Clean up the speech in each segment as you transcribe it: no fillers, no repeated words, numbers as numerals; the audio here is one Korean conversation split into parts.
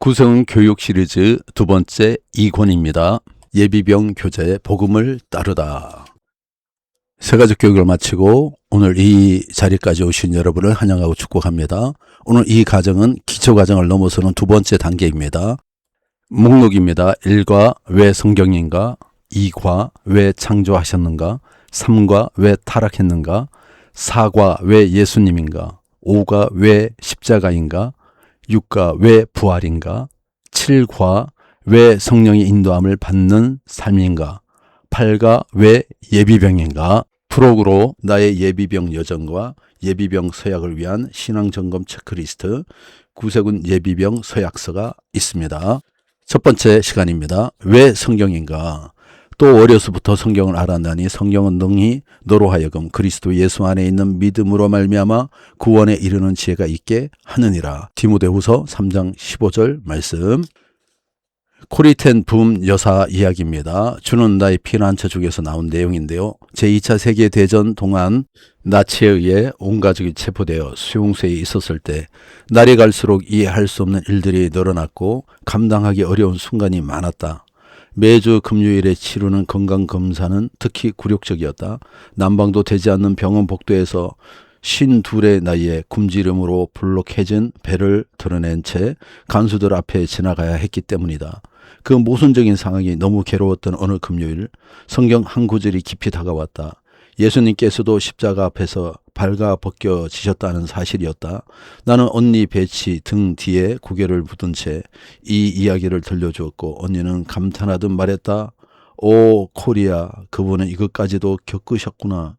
구성 교육 시리즈 두 번째 2권입니다. 예비병 교재 복음을 따르다. 새가족 교육을 마치고 오늘 이 자리까지 오신 여러분을 환영하고 축복합니다. 오늘 이 과정은 기초과정을 넘어서는 두 번째 단계입니다. 목록입니다. 1과 왜 성경인가, 2과 왜 창조하셨는가, 3과 왜 타락했는가, 4과 왜 예수님인가, 5가 왜 십자가인가, 6가 왜 부활인가, 7과 왜 성령의 인도함을 받는 삶인가, 8가 왜 예비병인가. 프로그로 나의 예비병 여정과 예비병 서약을 위한 신앙점검 체크리스트 구세군 예비병 서약서가 있습니다. 첫 번째 시간입니다. 왜 성경인가? 또 어려서부터 성경을 알았나니 성경은 능히 너로 하여금 그리스도 예수 안에 있는 믿음으로 말미암아 구원에 이르는 지혜가 있게 하느니라. 디모데후서 3장 15절 말씀. 코리텐 붐 여사 이야기입니다. 주는 나의 피난처 중에서 나온 내용인데요. 제2차 세계대전 동안 나치에 의해 온 가족이 체포되어 수용소에 있었을 때 날이 갈수록 이해할 수 없는 일들이 늘어났고 감당하기 어려운 순간이 많았다. 매주 금요일에 치르는 건강검사는 특히 굴욕적이었다. 난방도 되지 않는 병원 복도에서 52의 나이에 굶주림으로 불룩해진 배를 드러낸 채 간수들 앞에 지나가야 했기 때문이다. 그 모순적인 상황이 너무 괴로웠던 어느 금요일, 성경 한 구절이 깊이 다가왔다. 예수님께서도 십자가 앞에서 발가벗겨지셨다는 사실이었다. 나는 언니 배치 등 뒤에 고개를 묻은 채 이 이야기를 들려주었고 언니는 감탄하듯 말했다. 오 코리아, 그분은 이것까지도 겪으셨구나.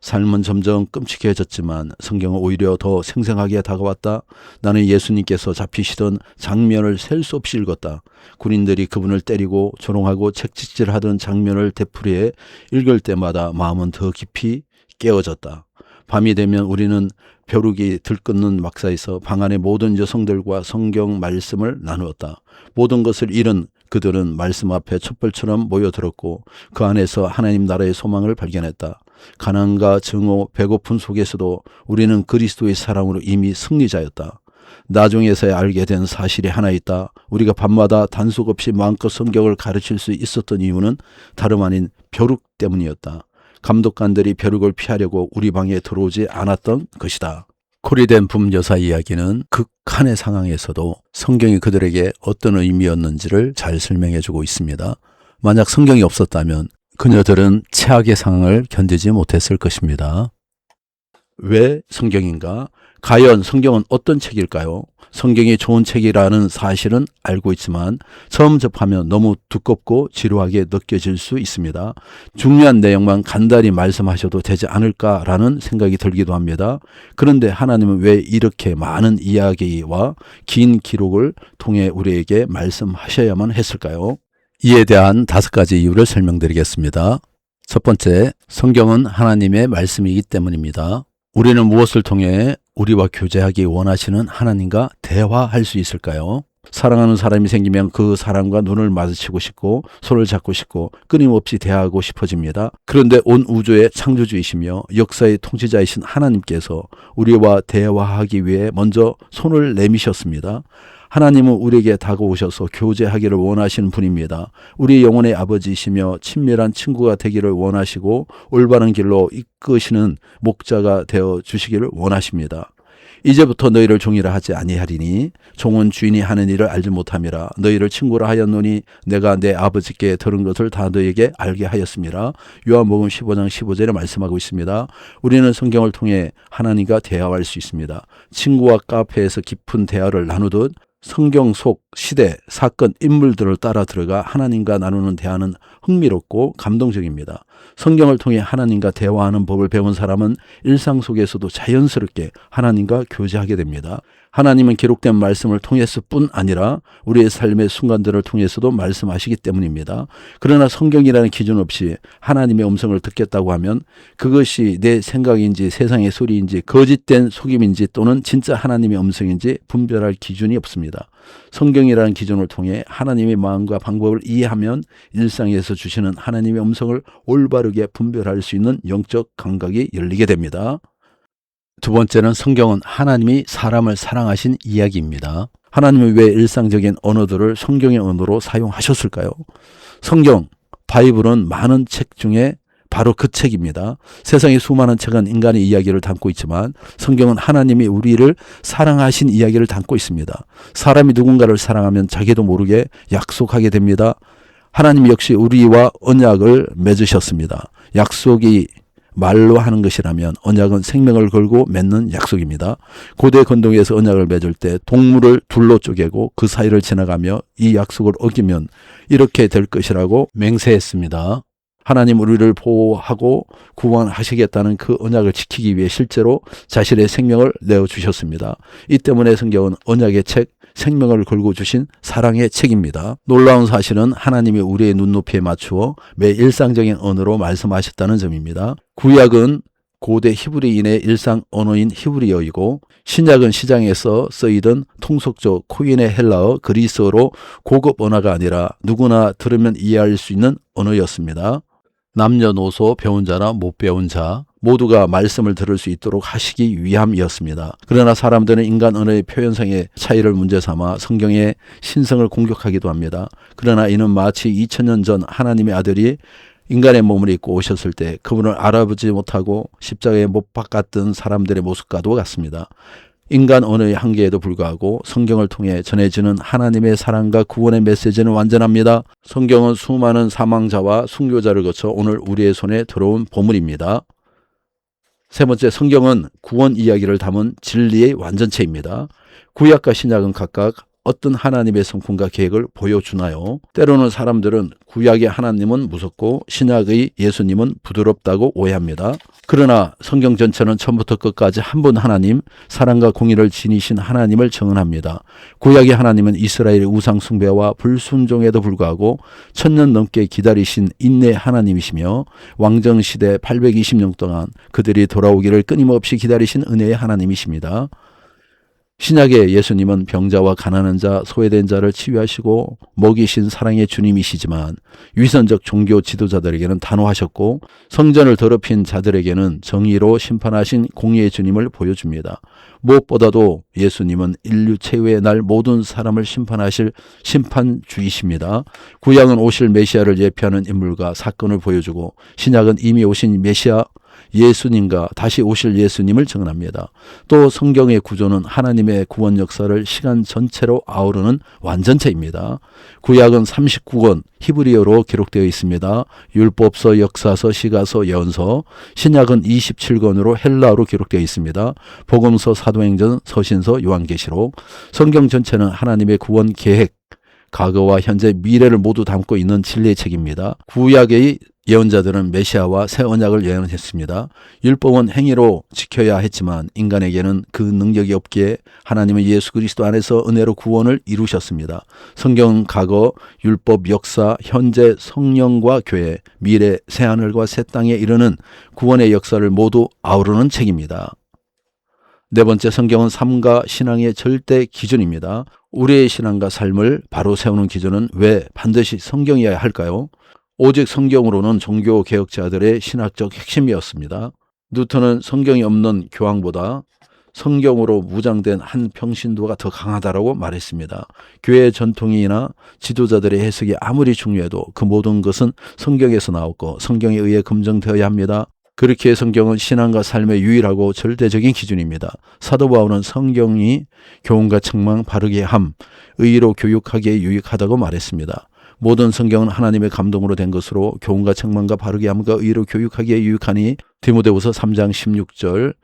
삶은 점점 끔찍해졌지만 성경은 오히려 더 생생하게 다가왔다. 나는 예수님께서 잡히시던 장면을 셀 수 없이 읽었다. 군인들이 그분을 때리고 조롱하고 채찍질하던 장면을 되풀이해 읽을 때마다 마음은 더 깊이 깨어졌다. 밤이 되면 우리는 벼룩이 들끓는 막사에서 방 안의 모든 여성들과 성경 말씀을 나누었다. 모든 것을 잃은 그들은 말씀 앞에 촛불처럼 모여들었고 그 안에서 하나님 나라의 소망을 발견했다. 가난과 증오, 배고픔 속에서도 우리는 그리스도의 사랑으로 이미 승리자였다. 나중에서야 알게 된 사실이 하나 있다. 우리가 밤마다 단속 없이 마음껏 성경을 가르칠 수 있었던 이유는 다름 아닌 벼룩 때문이었다. 감독관들이 벼룩을 피하려고 우리 방에 들어오지 않았던 것이다. 코리덴 붐 여사 이야기는 극한의 상황에서도 성경이 그들에게 어떤 의미였는지를 잘 설명해주고 있습니다. 만약 성경이 없었다면 그녀들은 최악의 상황을 견디지 못했을 것입니다. 왜 성경인가? 과연 성경은 어떤 책일까요? 성경이 좋은 책이라는 사실은 알고 있지만 처음 접하면 너무 두껍고 지루하게 느껴질 수 있습니다. 중요한 내용만 간단히 말씀하셔도 되지 않을까라는 생각이 들기도 합니다. 그런데 하나님은 왜 이렇게 많은 이야기와 긴 기록을 통해 우리에게 말씀하셔야만 했을까요? 이에 대한 5가지 이유를 설명드리겠습니다. 첫 번째, 성경은 하나님의 말씀이기 때문입니다. 우리는 무엇을 통해 우리와 교제하기 원하시는 하나님과 대화할 수 있을까요? 사랑하는 사람이 생기면 그 사람과 눈을 마주치고 싶고 손을 잡고 싶고 끊임없이 대화하고 싶어집니다. 그런데 온 우주의 창조주이시며 역사의 통치자이신 하나님께서 우리와 대화하기 위해 먼저 손을 내미셨습니다. 하나님은 우리에게 다가오셔서 교제하기를 원하시는 분입니다. 우리 영혼의 아버지이시며 친밀한 친구가 되기를 원하시고 올바른 길로 이끄시는 목자가 되어 주시기를 원하십니다. 이제부터 너희를 종이라 하지 아니하리니 종은 주인이 하는 일을 알지 못함이라. 너희를 친구라 하였노니 내가 내 아버지께 들은 것을 다 너희에게 알게 하였습니다. 요한복음 15장 15절에 말씀하고 있습니다. 우리는 성경을 통해 하나님과 대화할 수 있습니다. 친구와 카페에서 깊은 대화를 나누듯 성경 속 시대, 사건, 인물들을 따라 들어가 하나님과 나누는 대화는 흥미롭고 감동적입니다. 성경을 통해 하나님과 대화하는 법을 배운 사람은 일상 속에서도 자연스럽게 하나님과 교제하게 됩니다. 하나님은 기록된 말씀을 통해서 뿐 아니라 우리의 삶의 순간들을 통해서도 말씀하시기 때문입니다. 그러나 성경이라는 기준 없이 하나님의 음성을 듣겠다고 하면 그것이 내 생각인지 세상의 소리인지 거짓된 속임인지 또는 진짜 하나님의 음성인지 분별할 기준이 없습니다. 성경이라는 기준을 통해 하나님의 마음과 방법을 이해하면 일상에서 주시는 하나님의 음성을 올바르게 분별할 수 있는 영적 감각이 열리게 됩니다. 두 번째는 성경은 하나님이 사람을 사랑하신 이야기입니다. 하나님은 왜 일상적인 언어들을 성경의 언어로 사용하셨을까요? 성경, 바이블은 많은 책 중에 바로 그 책입니다. 세상의 수많은 책은 인간의 이야기를 담고 있지만 성경은 하나님이 우리를 사랑하신 이야기를 담고 있습니다. 사람이 누군가를 사랑하면 자기도 모르게 약속하게 됩니다. 하나님 역시 우리와 언약을 맺으셨습니다. 약속이 말로 하는 것이라면 언약은 생명을 걸고 맺는 약속입니다. 고대 건동에서 언약을 맺을 때 동물을 둘로 쪼개고 그 사이를 지나가며 이 약속을 어기면 이렇게 될 것이라고 맹세했습니다. 하나님 우리를 보호하고 구원하시겠다는 그 언약을 지키기 위해 실제로 자신의 생명을 내어주셨습니다. 이 때문에 성경은 언약의 책, 생명을 걸고 주신 사랑의 책입니다. 놀라운 사실은 하나님이 우리의 눈높이에 맞추어 매 일상적인 언어로 말씀하셨다는 점입니다. 구약은 고대 히브리인의 일상 언어인 히브리어이고 신약은 시장에서 쓰이던 통속적 코인의 헬라어 그리스어로 고급 언어가 아니라 누구나 들으면 이해할 수 있는 언어였습니다. 남녀노소, 배운 자나 못 배운 자 모두가 말씀을 들을 수 있도록 하시기 위함이었습니다. 그러나 사람들은 인간 언어의 표현상의 차이를 문제 삼아 성경의 신성을 공격하기도 합니다. 그러나 이는 마치 2000년 전 하나님의 아들이 인간의 몸을 입고 오셨을 때 그분을 알아보지 못하고 십자가에 못 박았던 사람들의 모습과도 같습니다. 인간 언어의 한계에도 불구하고 성경을 통해 전해지는 하나님의 사랑과 구원의 메시지는 완전합니다. 성경은 수많은 사망자와 순교자를 거쳐 오늘 우리의 손에 들어온 보물입니다. 세 번째, 성경은 구원 이야기를 담은 진리의 완전체입니다. 구약과 신약은 각각 어떤 하나님의 성품과 계획을 보여주나요? 때로는 사람들은 구약의 하나님은 무섭고 신약의 예수님은 부드럽다고 오해합니다. 그러나 성경 전체는 처음부터 끝까지 한 분 하나님, 사랑과 공의를 지니신 하나님을 증언합니다. 구약의 하나님은 이스라엘의 우상 숭배와 불순종에도 불구하고 1000년 넘게 기다리신 인내 하나님이시며 왕정시대 820년 동안 그들이 돌아오기를 끊임없이 기다리신 은혜의 하나님이십니다. 신약의 예수님은 병자와 가난한 자, 소외된 자를 치유하시고 먹이신 사랑의 주님이시지만 위선적 종교 지도자들에게는 단호하셨고 성전을 더럽힌 자들에게는 정의로 심판하신 공의의 주님을 보여줍니다. 무엇보다도 예수님은 인류 최후의 날 모든 사람을 심판하실 심판주이십니다. 구약은 오실 메시아를 예표하는 인물과 사건을 보여주고 신약은 이미 오신 메시아 예수님과 다시 오실 예수님을 증언합니다. 또 성경의 구조는 하나님의 구원 역사를 시간 전체로 아우르는 완전체입니다. 구약은 39권 히브리어로 기록되어 있습니다. 율법서, 역사서, 시가서, 예언서. 신약은 27권으로 헬라어로 기록되어 있습니다. 복음서, 사도행전, 서신서, 요한계시록. 성경 전체는 하나님의 구원 계획, 과거와 현재, 미래를 모두 담고 있는 진리의 책입니다. 구약의 예언자들은 메시아와 새 언약을 예언했습니다. 율법은 행위로 지켜야 했지만 인간에게는 그 능력이 없기에 하나님은 예수 그리스도 안에서 은혜로 구원을 이루셨습니다. 성경은 과거, 율법, 역사, 현재, 성령과 교회, 미래, 새하늘과 새 땅에 이르는 구원의 역사를 모두 아우르는 책입니다. 네 번째, 성경은 삶과 신앙의 절대 기준입니다. 우리의 신앙과 삶을 바로 세우는 기준은 왜 반드시 성경이어야 할까요? 오직 성경으로는 종교 개혁자들의 신학적 핵심이었습니다. 뉴턴은 성경이 없는 교황보다 성경으로 무장된 한 평신도가 더 강하다라고 말했습니다. 교회의 전통이나 지도자들의 해석이 아무리 중요해도 그 모든 것은 성경에서 나왔고 성경에 의해 검증되어야 합니다. 그렇게 성경은 신앙과 삶의 유일하고 절대적인 기준입니다. 사도 바울은 성경이 교훈과 책망, 바르게 함, 의로 교육하기에 유익하다고 말했습니다. 모든 성경은 하나님의 감동으로 된 것으로 교훈과 책망과 바르게 함과 의로 교육하기에 유익하니 디모데후서 3장 16절.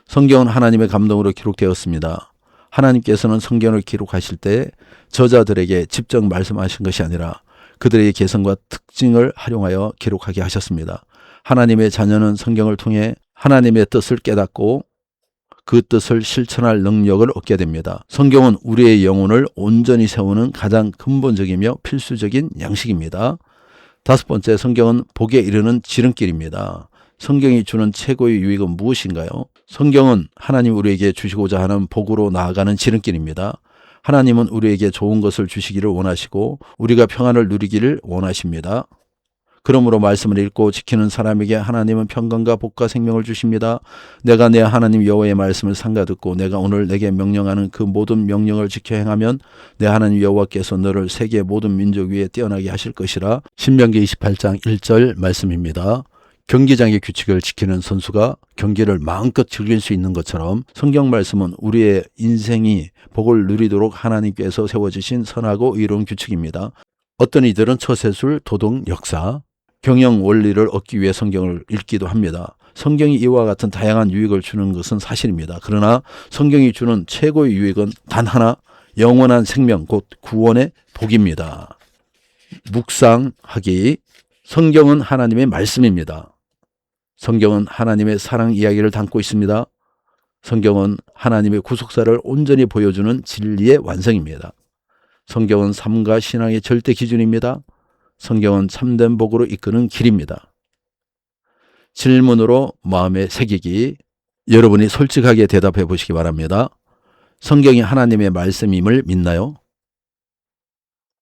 성경은 하나님의 감동으로 기록되었습니다. 하나님께서는 성경을 기록하실 때 저자들에게 직접 말씀하신 것이 아니라 그들의 개성과 특징을 활용하여 기록하게 하셨습니다. 하나님의 자녀는 성경을 통해 하나님의 뜻을 깨닫고 그 뜻을 실천할 능력을 얻게 됩니다. 성경은 우리의 영혼을 온전히 세우는 가장 근본적이며 필수적인 양식입니다. 다섯 번째, 성경은 복에 이르는 지름길입니다. 성경이 주는 최고의 유익은 무엇인가요? 성경은 하나님 우리에게 주시고자 하는 복으로 나아가는 지름길입니다. 하나님은 우리에게 좋은 것을 주시기를 원하시고 우리가 평안을 누리기를 원하십니다. 그러므로 말씀을 읽고 지키는 사람에게 하나님은 평강과 복과 생명을 주십니다. 내가 내 하나님 여호와의 말씀을 삼가 듣고 내가 오늘 내게 명령하는 그 모든 명령을 지켜 행하면 내 하나님 여호와께서 너를 세계 모든 민족 위에 뛰어나게 하실 것이라. 신명기 28장 1절 말씀입니다. 경기장의 규칙을 지키는 선수가 경기를 마음껏 즐길 수 있는 것처럼 성경 말씀은 우리의 인생이 복을 누리도록 하나님께서 세워주신 선하고 의로운 규칙입니다. 어떤 이들은 처세술, 도덕, 역사, 경영 원리를 얻기 위해 성경을 읽기도 합니다. 성경이 이와 같은 다양한 유익을 주는 것은 사실입니다. 그러나 성경이 주는 최고의 유익은 단 하나, 영원한 생명 곧 구원의 복입니다. 묵상하기. 성경은 하나님의 말씀입니다. 성경은 하나님의 사랑 이야기를 담고 있습니다. 성경은 하나님의 구속사를 온전히 보여주는 진리의 완성입니다. 성경은 삶과 신앙의 절대 기준입니다. 성경은 참된 복으로 이끄는 길입니다. 질문으로 마음에 새기기. 여러분이 솔직하게 대답해 보시기 바랍니다. 성경이 하나님의 말씀임을 믿나요?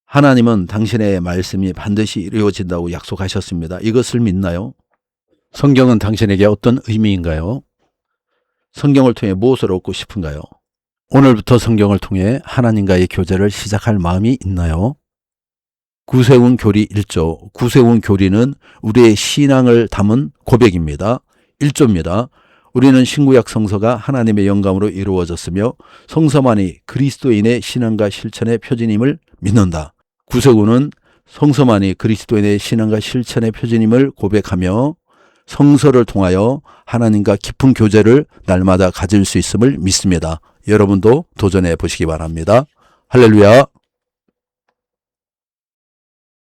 하나님은 당신의 말씀이 반드시 이루어진다고 약속하셨습니다. 이것을 믿나요? 성경은 당신에게 어떤 의미인가요? 성경을 통해 무엇을 얻고 싶은가요? 오늘부터 성경을 통해 하나님과의 교제를 시작할 마음이 있나요? 구세운 교리 1조. 구세운 교리는 우리의 신앙을 담은 고백입니다. 1조입니다. 우리는 신구약 성서가 하나님의 영감으로 이루어졌으며 성서만이 그리스도인의 신앙과 실천의 표징임을 믿는다. 구세군은 성서만이 그리스도인의 신앙과 실천의 표징임을 고백하며 성서를 통하여 하나님과 깊은 교제를 날마다 가질 수 있음을 믿습니다. 여러분도 도전해 보시기 바랍니다. 할렐루야.